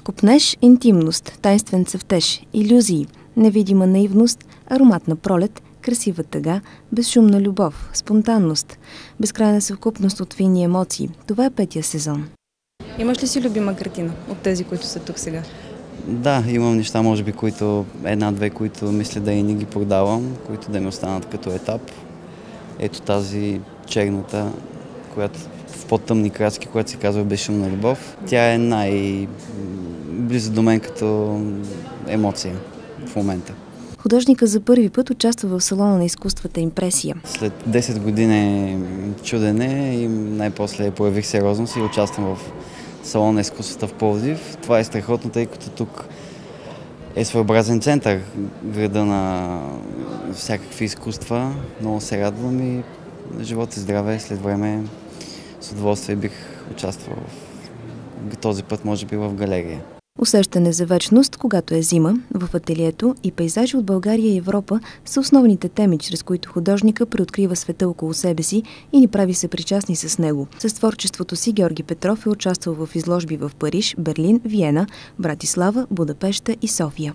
Копнеж, интимност, тайнствен цъфтеж, илюзии, невидима наивност, ароматна пролет, красива тъга, безшумна любов, спонтанност, безкрайна съвкупност от фини емоции. Това е 5-я сезон. Имаш ли си любима картина от тези, които са тук сега? Да, имам неща, може би, една-две, които мисля да и не ги продавам, които да ми останат като етап. Ето тази черната, която в по-тъмни краски, която се казва Безшумна любов. Тя е най-близо до мен като емоция в момента. Художника за първи път участва в салона на изкуствата Импресия. След 10 години чудене и най-после появих сериозност и участвам в салона на изкуствата в Пловдив. Това е страхотно, тъй като тук е своеобразен център, града на всякакви изкуства. Много се радвам и живот и здраве. След време с удоволствие бих участвал този път, може би, в галерия. Усещане за вечност, когато е зима, в ателието и пейзажи от България и Европа са основните теми, чрез които художника преоткрива света около себе си и ни прави съпричастни с него. С творчеството си Георги Петров е участвал в изложби в Париж, Берлин, Виена, Братислава, Будапеща и София.